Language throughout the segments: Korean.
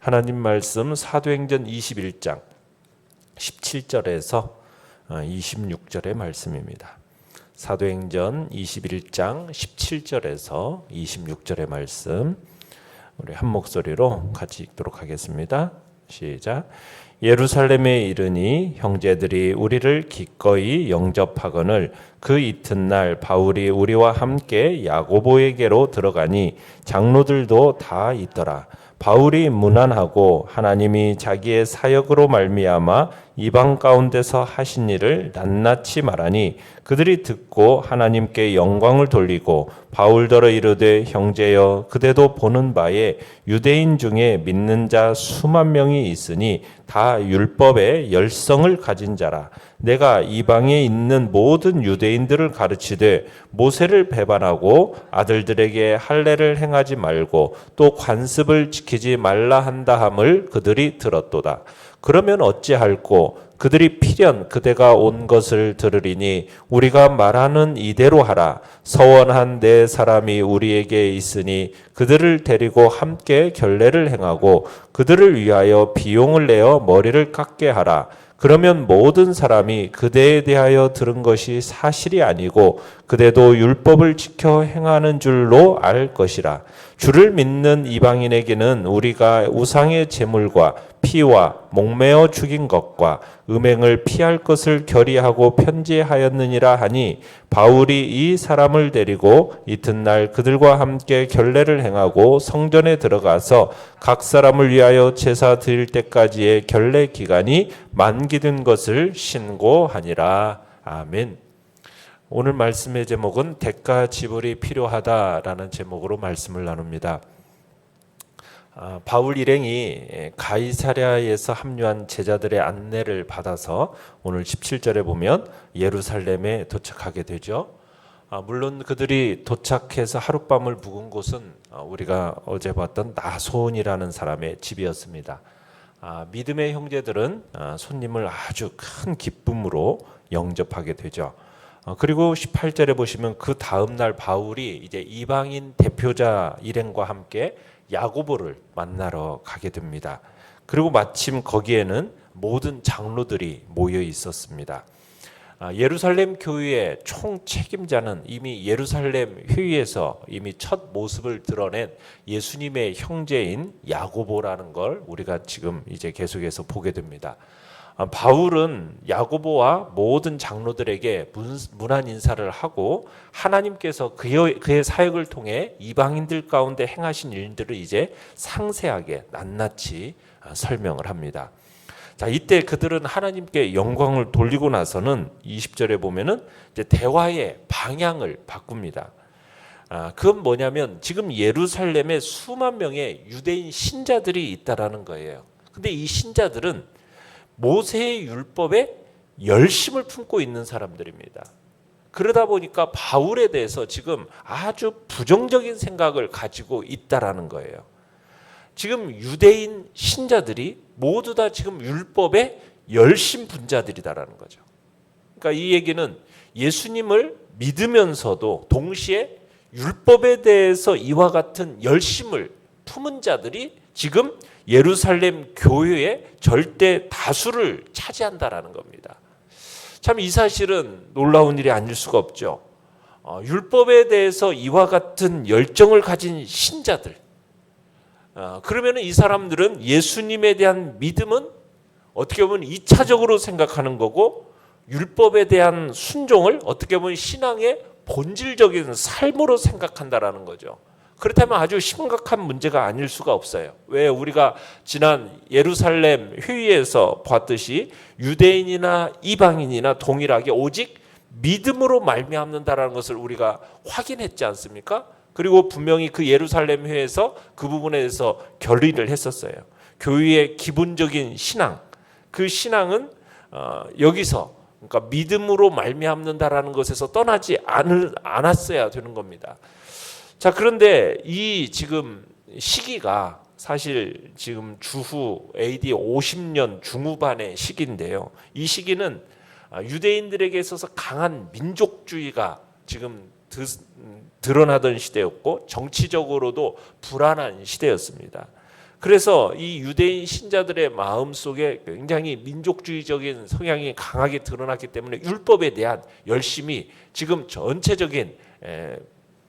하나님 말씀 사도행전 21장 17절에서 26절의 말씀입니다. 사도행전 21장 17절에서 26절의 말씀 우리 한 목소리로 같이 읽도록 하겠습니다. 시작. 예루살렘에 이르니 형제들이 우리를 기꺼이 영접하거늘 그 이튿날 바울이 우리와 함께 야고보에게로 들어가니 장로들도 다 있더라. 바울이 문안하고 하나님이 자기의 사역으로 말미암아 이방 가운데서 하신 일을 낱낱이 말하니 그들이 듣고 하나님께 영광을 돌리고 바울더러 이르되 형제여 그대도 보는 바에 유대인 중에 믿는 자 수만 명이 있으니 다 율법의 열성을 가진 자라. 내가 이방에 있는 모든 유대인들을 가르치되 모세를 배반하고 아들들에게 할례를 행하지 말고 또 관습을 지키지 말라 한다 함을 그들이 들었도다. 그러면 어찌할꼬 그들이 필연 그대가 온 것을 들으리니 우리가 말하는 이대로 하라. 서원한 네 사람이 우리에게 있으니 그들을 데리고 함께 결례를 행하고 그들을 위하여 비용을 내어 머리를 깎게 하라. 그러면 모든 사람이 그대에 대하여 들은 것이 사실이 아니고 그대도 율법을 지켜 행하는 줄로 알 것이라. 주를 믿는 이방인에게는 우리가 우상의 제물과 피와 목매어 죽인 것과 음행을 피할 것을 결의하고 편지하였느니라 하니 바울이 이 사람을 데리고 이튿날 그들과 함께 결례를 행하고 성전에 들어가서 각 사람을 위하여 제사 드릴 때까지의 결례 기간이 만기된 것을 신고하니라. 아멘. 오늘 말씀의 제목은 대가 지불이 필요하다라는 제목으로 말씀을 나눕니다. 바울 일행이 가이사랴에서 합류한 제자들의 안내를 받아서 오늘 17절에 보면 예루살렘에 도착하게 되죠. 물론 그들이 도착해서 하룻밤을 묵은 곳은 우리가 어제 봤던 나손이라는 사람의 집이었습니다. 믿음의 형제들은 손님을 아주 큰 기쁨으로 영접하게 되죠. 그리고 18절에 보시면 그 다음 날 바울이 이제 이방인 대표자 일행과 함께 야고보를 만나러 가게 됩니다. 그리고 마침 거기에는 모든 장로들이 모여 있었습니다. 예루살렘 교회의 총 책임자는 이미 예루살렘 회의에서 이미 첫 모습을 드러낸 예수님의 형제인 야고보라는 걸 우리가 지금 이제 계속해서 보게 됩니다. 바울은 야고보와 모든 장로들에게 문안 인사를 하고 하나님께서 그의 사역을 통해 이방인들 가운데 행하신 일들을 이제 상세하게 낱낱이 설명을 합니다. 자, 이때 그들은 하나님께 영광을 돌리고 나서는 20절에 보면은 이제 대화의 방향을 바꿉니다. 그건 뭐냐면 지금 예루살렘에 수만 명의 유대인 신자들이 있다라는 거예요. 근데 이 신자들은 모세의 율법에 열심을 품고 있는 사람들입니다. 그러다 보니까 바울에 대해서 지금 아주 부정적인 생각을 가지고 있다라는 거예요. 지금 유대인 신자들이 모두 다 지금 율법의 열심 분자들이다라는 거죠. 그러니까 이 얘기는 예수님을 믿으면서도 동시에 율법에 대해서 이와 같은 열심을 품은 자들이 지금 예루살렘 교회의 절대 다수를 차지한다라는 겁니다. 참 이 사실은 놀라운 일이 아닐 수가 없죠. 율법에 대해서 이와 같은 열정을 가진 신자들, 그러면 이 사람들은 예수님에 대한 믿음은 어떻게 보면 2차적으로 생각하는 거고 율법에 대한 순종을 어떻게 보면 신앙의 본질적인 삶으로 생각한다라는 거죠. 그렇다면 아주 심각한 문제가 아닐 수가 없어요. 왜 우리가 지난 예루살렘 회의에서 봤듯이 유대인이나 이방인이나 동일하게 오직 믿음으로 말미암는다라는 것을 우리가 확인했지 않습니까? 그리고 분명히 그 예루살렘 회의에서 그 부분에 대해서 결의를 했었어요. 교회의 기본적인 신앙, 그 신앙은 여기서 그러니까 믿음으로 말미암는다라는 것에서 떠나지 않았어야 되는 겁니다. 자, 그런데 이 지금 시기가 사실 지금 주후 AD 50년 중후반의 시기인데요. 이 시기는 유대인들에게 있어서 강한 민족주의가 지금 드러나던 시대였고 정치적으로도 불안한 시대였습니다. 그래서 이 유대인 신자들의 마음속에 굉장히 민족주의적인 성향이 강하게 드러났기 때문에 율법에 대한 열심이 지금 전체적인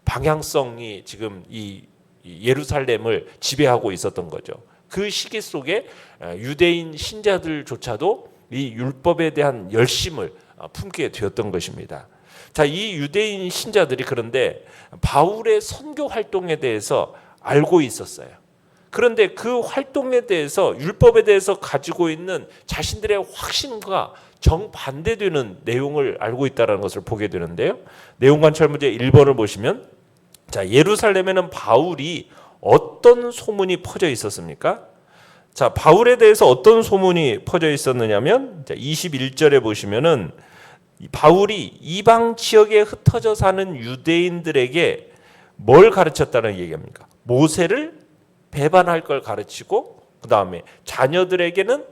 방향성이 지금 이 예루살렘을 지배하고 있었던 거죠. 그 시기 속에 유대인 신자들조차도 이 율법에 대한 열심을 품게 되었던 것입니다. 자, 이 유대인 신자들이 그런데 바울의 선교 활동에 대해서 알고 있었어요. 그런데 그 활동에 대해서 율법에 대해서 가지고 있는 자신들의 확신과 정반대되는 내용을 알고 있다는 것을 보게 되는데요. 내용관찰 문제 1번을 보시면, 자, 예루살렘에는 바울이 어떤 소문이 퍼져 있었습니까? 자, 바울에 대해서 어떤 소문이 퍼져 있었느냐면, 21절에 보시면은 바울이 이방 지역에 흩어져 사는 유대인들에게 뭘 가르쳤다는 얘기입니까? 모세를 배반할 걸 가르치고, 그 다음에 자녀들에게는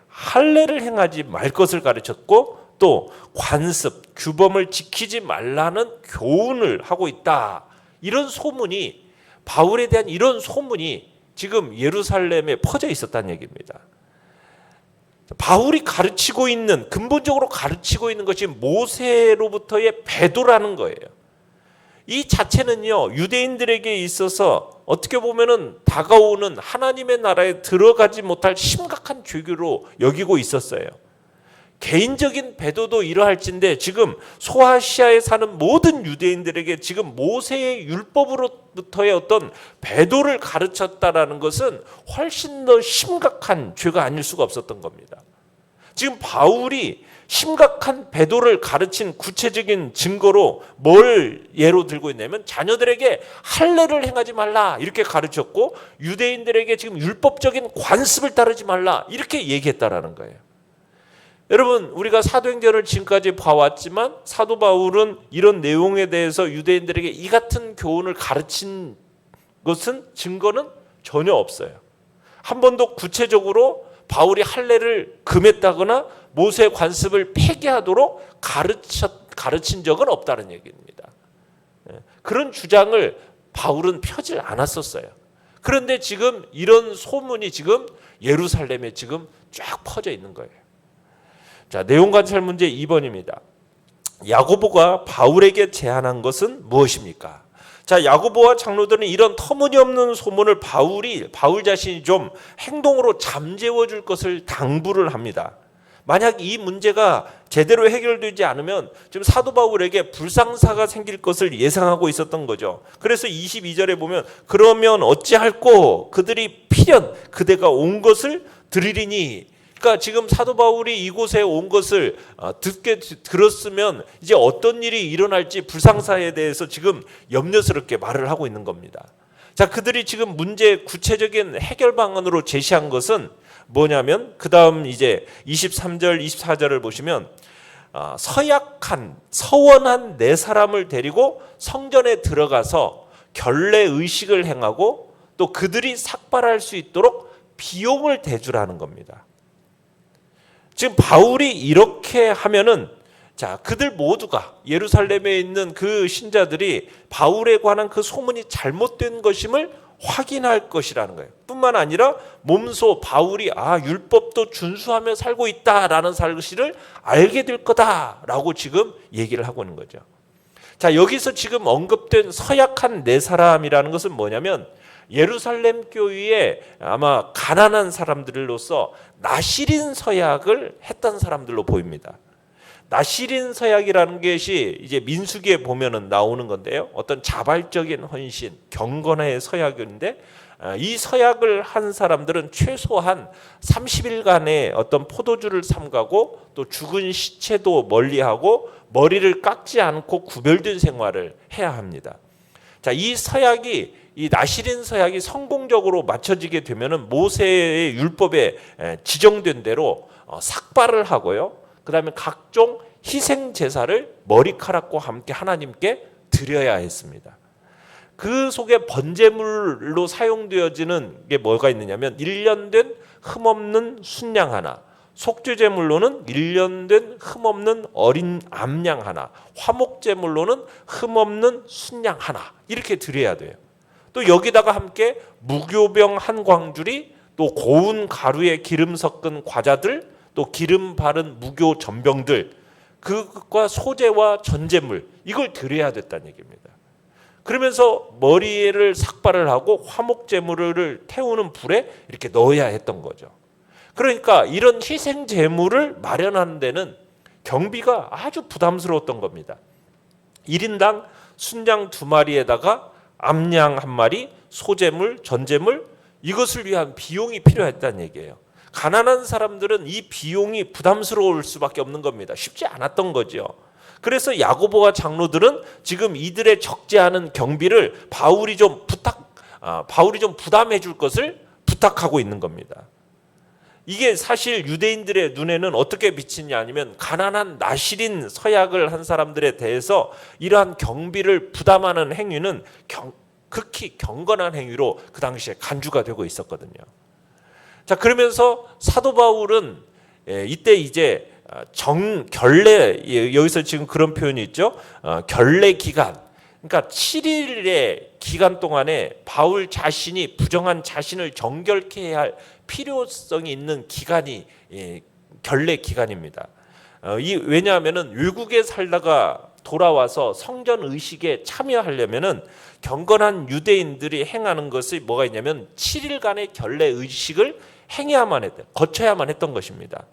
할례를 행하지 말 것을 가르쳤고, 또 관습, 규범을 지키지 말라는 교훈을 하고 있다. 이런 소문이, 바울에 대한 이런 소문이 지금 예루살렘에 퍼져 있었다는 얘기입니다. 바울이 가르치고 있는, 근본적으로 가르치고 있는 것이 모세로부터의 배도라는 거예요. 이 자체는요, 유대인들에게 있어서 어떻게 보면은 다가오는 하나님의 나라에 들어가지 못할 심각한 죄교로 여기고 있었어요. 개인적인 배도도 이러할진데 지금 소아시아에 사는 모든 유대인들에게 지금 모세의 율법으로부터의 어떤 배도를 가르쳤다라는 것은 훨씬 더 심각한 죄가 아닐 수가 없었던 겁니다. 지금 바울이 심각한 배도를 가르친 구체적인 증거로 뭘 예로 들고 있냐면, 자녀들에게 할례를 행하지 말라 이렇게 가르쳤고, 유대인들에게 지금 율법적인 관습을 따르지 말라 이렇게 얘기했다라는 거예요. 여러분, 우리가 사도행전을 지금까지 봐왔지만 사도 바울은 이런 내용에 대해서 유대인들에게 이 같은 교훈을 가르친 것은, 증거는 전혀 없어요. 한 번도 구체적으로 바울이 할례를 금했다거나 모세 관습을 폐기하도록 가르친 적은 없다는 얘기입니다. 그런 주장을 바울은 펴지 않았었어요. 그런데 지금 이런 소문이 지금 예루살렘에 지금 쫙 퍼져 있는 거예요. 자, 내용 관찰 문제 2번입니다. 야고보가 바울에게 제안한 것은 무엇입니까? 자, 야고보와 장로들은 이런 터무니없는 소문을 바울 자신이 좀 행동으로 잠재워 줄 것을 당부를 합니다. 만약 이 문제가 제대로 해결되지 않으면 지금 사도 바울에게 불상사가 생길 것을 예상하고 있었던 거죠. 그래서 22절에 보면, 그러면 어찌할꼬 그들이 필연 그대가 온 것을 들으리니. 그러니까 지금 사도 바울이 이곳에 온 것을 들었으면 이제 어떤 일이 일어날지 불상사에 대해서 지금 염려스럽게 말을 하고 있는 겁니다. 자, 그들이 지금 문제 구체적인 해결 방안으로 제시한 것은 뭐냐면, 그 다음 이제 23절, 24절을 보시면, 서원한 네 사람을 데리고 성전에 들어가서 결례 의식을 행하고 또 그들이 삭발할 수 있도록 비용을 대주라는 겁니다. 지금 바울이 이렇게 하면은, 자, 그들 모두가, 예루살렘에 있는 그 신자들이 바울에 관한 그 소문이 잘못된 것임을 확인할 것이라는 거예요. 뿐만 아니라 몸소 바울이 율법도 준수하며 살고 있다라는 사실을 알게 될 거다라고 지금 얘기를 하고 있는 거죠. 자, 여기서 지금 언급된 서약한 네 사람이라는 것은 뭐냐면, 예루살렘 교회에 아마 가난한 사람들로서 나시린 서약을 했던 사람들로 보입니다. 나시린 서약이라는 것이 이제 민수기에 보면은 나오는 건데요. 어떤 자발적인 헌신, 경건의 서약인데, 이 서약을 한 사람들은 최소한 30일간의 어떤 포도주를 삼가고 또 죽은 시체도 멀리하고 머리를 깎지 않고 구별된 생활을 해야 합니다. 자, 이 나시린 서약이 성공적으로 맞춰지게 되면은 모세의 율법에 지정된 대로 삭발을 하고요. 그 다음에 각종 희생 제사를 머리카락과 함께 하나님께 드려야 했습니다. 그 속에 번제물로 사용되어지는 게 뭐가 있느냐면, 1년 된 흠없는 순양 하나, 속죄제물로는 1년 된 흠없는 어린 암양 하나, 화목제물로는 흠없는 순양 하나, 이렇게 드려야 돼요. 또 여기다가 함께 무교병 한 광줄이 또 고운 가루에 기름 섞은 과자들, 또 기름 바른 무교 전병들, 그것과 소재와 전제물, 이걸 드려야 됐다는 얘기입니다. 그러면서 머리를 삭발을 하고 화목제물을 태우는 불에 이렇게 넣어야 했던 거죠. 그러니까 이런 희생 제물을 마련하는 데는 경비가 아주 부담스러웠던 겁니다. 1인당 순양 2마리에다가 암양 1마리, 소재물, 전제물, 이것을 위한 비용이 필요했다는 얘기예요. 가난한 사람들은 이 비용이 부담스러울 수밖에 없는 겁니다. 쉽지 않았던 거죠. 그래서 야고보와 장로들은 지금 이들의 적지 않은 경비를 바울이 좀 부담해 줄 것을 부탁하고 있는 겁니다. 이게 사실 유대인들의 눈에는 어떻게 비치냐 아니면 가난한 나실인 서약을 한 사람들에 대해서 이러한 경비를 부담하는 행위는 극히 경건한 행위로 그 당시에 간주가 되고 있었거든요. 자, 그러면서 사도 바울은 이때 이제 결례, 여기서 지금 그런 표현이 있죠. 결례 기간, 그러니까 7일의 기간 동안에 바울 자신이 부정한 자신을 정결케 해야 할 필요성이 있는 기간이 결례 기간입니다. 왜냐하면은 외국에 살다가 돌아와서 성전 의식에 참여하려면은 경건한 유대인들이 행하는 것이 뭐가 있냐면 7일간의 결례 의식을 거쳐야만 했던 것입니다.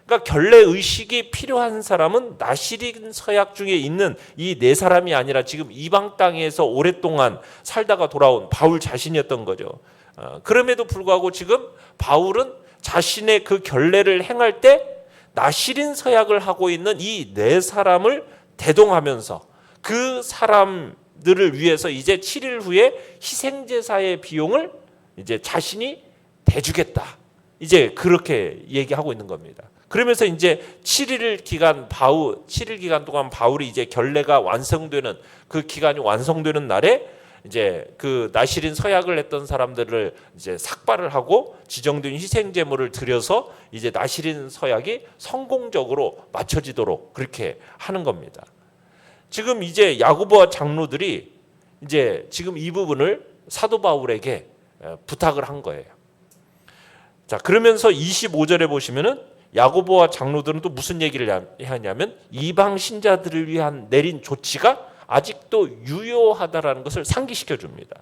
그러니까 결례 의식이 필요한 사람은 나실인 서약 중에 있는 이 네 사람이 아니라 지금 이방 땅에서 오랫동안 살다가 돌아온 바울 자신이었던 거죠. 그럼에도 불구하고 지금 바울은 자신의 그 결례를 행할 때 나실인 서약을 하고 있는 이 네 사람을 대동하면서 그 사람들을 위해서 이제 7일 후에 희생제사의 비용을 이제 자신이 대주겠다. 이제 그렇게 얘기하고 있는 겁니다. 그러면서 이제 7일 기간 동안 바울이 이제 결례가 완성되는 그 기간이 완성되는 날에 이제 그 나실인 서약을 했던 사람들을 이제 삭발을 하고 지정된 희생 제물을 드려서 이제 나실인 서약이 성공적으로 맞춰지도록 그렇게 하는 겁니다. 지금 이제 야고보와 장로들이 이제 지금 이 부분을 사도 바울에게 부탁을 한 거예요. 자, 그러면서 25절에 보시면은 야고보와 장로들은 또 무슨 얘기를 하냐면 이방 신자들을 위한 내린 조치가 아직도 유효하다라는 것을 상기시켜 줍니다.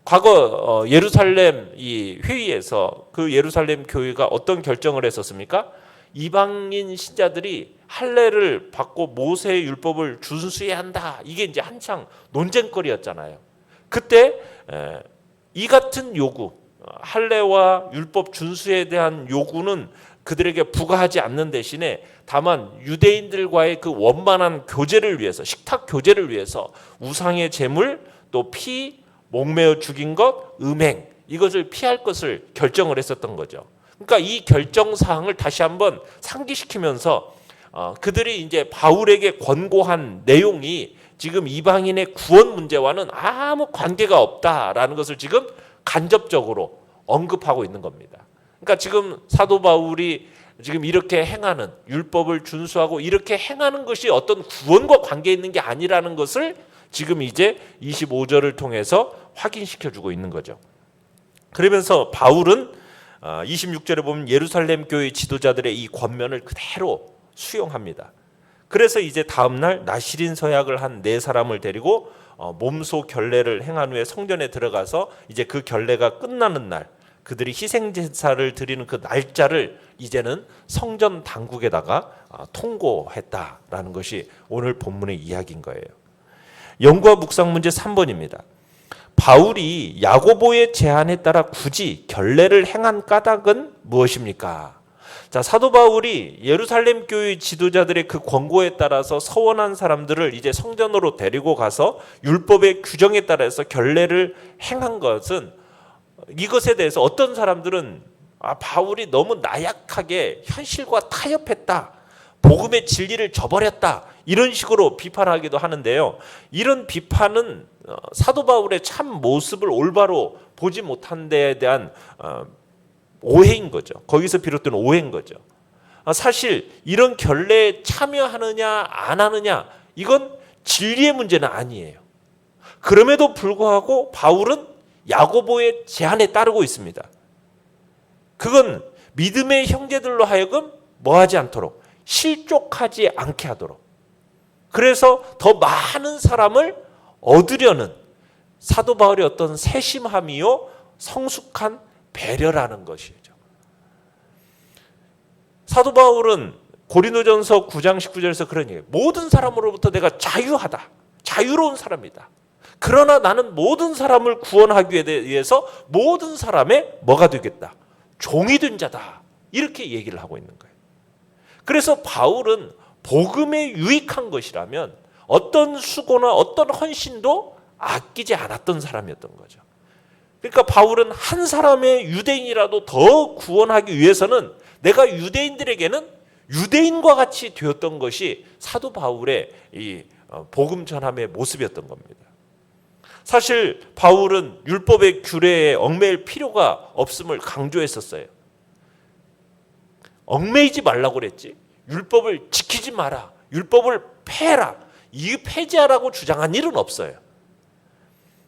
과거 예루살렘 이 회의에서 그 예루살렘 교회가 어떤 결정을 했었습니까? 이방인 신자들이 할례를 받고 모세의 율법을 준수해야 한다. 이게 이제 한창 논쟁거리였잖아요. 그때 이 같은 요구, 할례와 율법 준수에 대한 요구는 그들에게 부과하지 않는 대신에 다만 유대인들과의 그 원만한 교제를 위해서, 식탁 교제를 위해서 우상의 제물, 또 피, 목매어 죽인 것, 음행, 이것을 피할 것을 결정을 했었던 거죠. 그러니까 이 결정 사항을 다시 한번 상기시키면서 그들이 이제 바울에게 권고한 내용이 지금 이방인의 구원 문제와는 아무 관계가 없다라는 것을 지금 간접적으로 언급하고 있는 겁니다. 그러니까 지금 사도 바울이 지금 이렇게 행하는, 율법을 준수하고 이렇게 행하는 것이 어떤 구원과 관계 있는 게 아니라는 것을 지금 이제 25절을 통해서 확인시켜 주고 있는 거죠. 그러면서 바울은 26절에 보면 예루살렘 교회 지도자들의 이 권면을 그대로 수용합니다. 그래서 이제 다음 날 나실인 서약을 한 네 사람을 데리고 몸소 결례를 행한 후에 성전에 들어가서 이제 그 결례가 끝나는 날, 그들이 희생제사를 드리는 그 날짜를 이제는 성전 당국에다가 통고했다라는 것이 오늘 본문의 이야기인 거예요. 연구와 묵상 문제 3번입니다. 바울이 야고보의 제안에 따라 굳이 결례를 행한 까닭은 무엇입니까? 자, 사도 바울이 예루살렘 교회 지도자들의 그 권고에 따라서 서원한 사람들을 이제 성전으로 데리고 가서 율법의 규정에 따라서 결례를 행한 것은, 이것에 대해서 어떤 사람들은 바울이 너무 나약하게 현실과 타협했다, 복음의 진리를 저버렸다, 이런 식으로 비판하기도 하는데요. 이런 비판은 사도 바울의 참 모습을 올바로 보지 못한 데에 대한 오해인 거죠. 거기서 비롯된 오해인 거죠. 사실 이런 결례에 참여하느냐 안 하느냐, 이건 진리의 문제는 아니에요. 그럼에도 불구하고 바울은 야고보의 제안에 따르고 있습니다. 그건 믿음의 형제들로 하여금 뭐하지 않도록, 실족하지 않게 하도록, 그래서 더 많은 사람을 얻으려는 사도 바울의 어떤 세심함이요 성숙한 배려라는 것이죠. 사도 바울은 고린도전서 9장 19절에서 그런 얘기예요. 모든 사람으로부터 내가 자유하다, 자유로운 사람이다. 그러나 나는 모든 사람을 구원하기 위해서 모든 사람의 뭐가 되겠다? 종이 된 자다. 이렇게 얘기를 하고 있는 거예요. 그래서 바울은 복음에 유익한 것이라면 어떤 수고나 어떤 헌신도 아끼지 않았던 사람이었던 거죠. 그러니까 바울은 한 사람의 유대인이라도 더 구원하기 위해서는 내가 유대인들에게는 유대인과 같이 되었던 것이 사도 바울의 이 복음 전함의 모습이었던 겁니다. 사실 바울은 율법의 규례에 얽매일 필요가 없음을 강조했었어요. 얽매이지 말라고 그랬지, 율법을 지키지 마라, 율법을 폐해라, 이 폐지하라고 주장한 일은 없어요.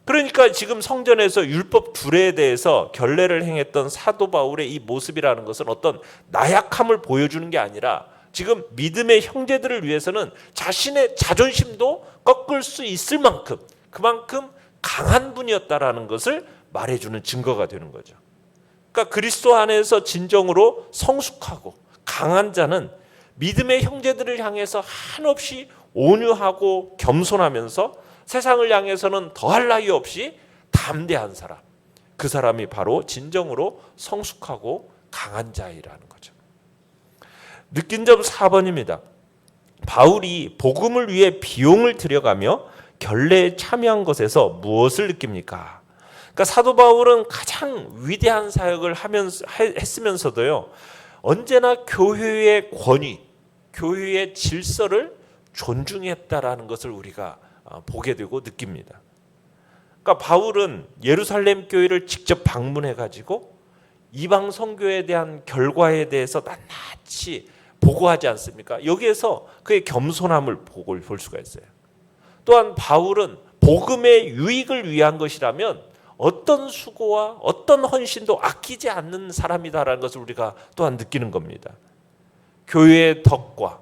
그러니까 지금 성전에서 율법 규례에 대해서 결례를 행했던 사도 바울의 이 모습이라는 것은 어떤 나약함을 보여주는 게 아니라 지금 믿음의 형제들을 위해서는 자신의 자존심도 꺾을 수 있을 만큼 그만큼 강한 분이었다라는 것을 말해주는 증거가 되는 거죠. 그러니까 그리스도 안에서 진정으로 성숙하고 강한 자는 믿음의 형제들을 향해서 한없이 온유하고 겸손하면서 세상을 향해서는 더할 나위 없이 담대한 사람, 그 사람이 바로 진정으로 성숙하고 강한 자이라는 거죠. 느낀 점 4번입니다. 바울이 복음을 위해 비용을 들여가며 결례에 참여한 것에서 무엇을 느낍니까? 그러니까 사도 바울은 가장 위대한 사역을 했으면서도요, 언제나 교회의 권위, 교회의 질서를 존중했다라는 것을 우리가 보게 되고 느낍니다. 그러니까 바울은 예루살렘 교회를 직접 방문해 가지고 이방 선교에 대한 결과에 대해서 낱낱이 보고하지 않습니까? 여기에서 그의 겸손함을 볼 수가 있어요. 또한 바울은 복음의 유익을 위한 것이라면 어떤 수고와 어떤 헌신도 아끼지 않는 사람이다라는 것을 우리가 또한 느끼는 겁니다. 교회의 덕과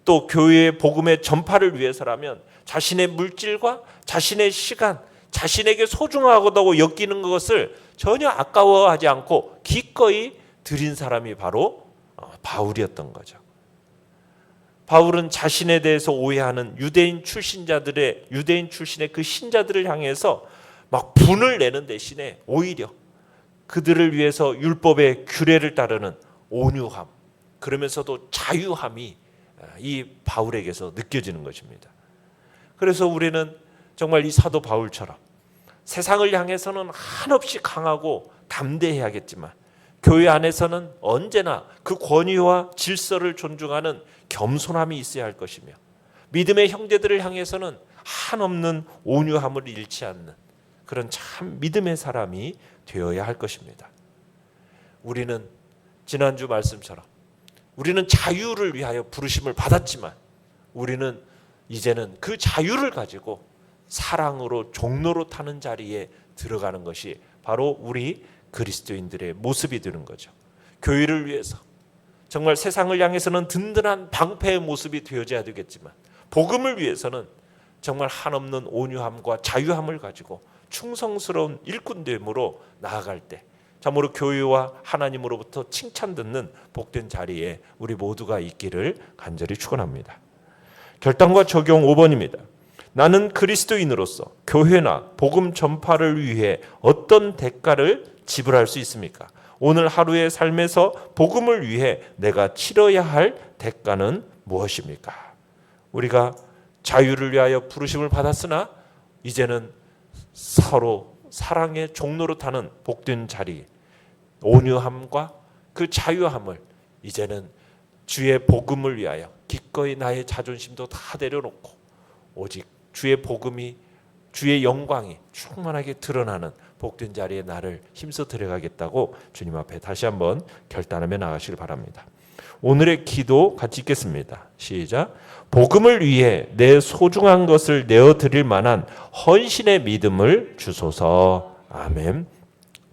또 교회의 복음의 전파를 위해서라면 자신의 물질과 자신의 시간, 자신에게 소중하다고 여기는 것을 전혀 아까워하지 않고 기꺼이 드린 사람이 바로 바울이었던 거죠. 바울은 자신에 대해서 오해하는 유대인 출신의 그 신자들을 향해서 막 분을 내는 대신에 오히려 그들을 위해서 율법의 규례를 따르는 온유함, 그러면서도 자유함이 이 바울에게서 느껴지는 것입니다. 그래서 우리는 정말 이 사도 바울처럼 세상을 향해서는 한없이 강하고 담대해야겠지만 교회 안에서는 언제나 그 권위와 질서를 존중하는 겸손함이 있어야 할 것이며 믿음의 형제들을 향해서는 한없는 온유함을 잃지 않는 그런 참 믿음의 사람이 되어야 할 것입니다. 우리는 지난주 말씀처럼 우리는 자유를 위하여 부르심을 받았지만 우리는 이제는 그 자유를 가지고 사랑으로 종로로 타는 자리에 들어가는 것이 바로 우리 그리스도인들의 모습이 되는 거죠. 교회를 위해서 정말 세상을 향해서는 든든한 방패의 모습이 되어져야 되겠지만 복음을 위해서는 정말 한없는 온유함과 자유함을 가지고 충성스러운 일꾼됨으로 나아갈 때 참으로 교회와 하나님으로부터 칭찬 듣는 복된 자리에 우리 모두가 있기를 간절히 축원합니다. 결단과 적용 5번입니다. 나는 그리스도인으로서 교회나 복음 전파를 위해 어떤 대가를 지불할 수 있습니까? 오늘 하루의 삶에서 복음을 위해 내가 치러야 할 대가는 무엇입니까? 우리가 자유를 위하여 부르심을 받았으나 이제는 서로 사랑의 종로로 타는 복된 자리, 온유함과 그 자유함을 이제는 주의 복음을 위하여 기꺼이 나의 자존심도 다 내려놓고 오직 주의 복음이, 주의 영광이 충만하게 드러나는 복된 자리에 나를 힘써 들어가겠다고 주님 앞에 다시 한번 결단하며 나가시길 바랍니다. 오늘의 기도 같이 읽겠습니다. 시작. 복음을 위해 내 소중한 것을 내어드릴 만한 헌신의 믿음을 주소서. 아멘.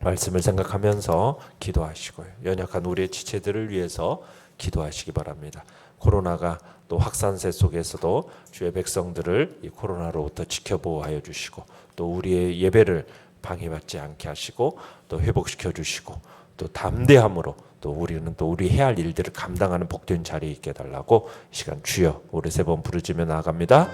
말씀을 생각하면서 기도하시고요. 연약한 우리의 지체들을 위해서 기도하시기 바랍니다. 코로나가 또 확산세 속에서도 주의 백성들을 이 코로나로부터 지켜보호하여 주시고 또 우리의 예배를 방해받지 않게 하시고 또 회복시켜 주시고 또 담대함으로 또 우리는 또 우리 해야 할 일들을 감당하는 복된 자리에 있게 해달라고 이 시간 주여 우리 세 번 부르짖며 나아갑니다.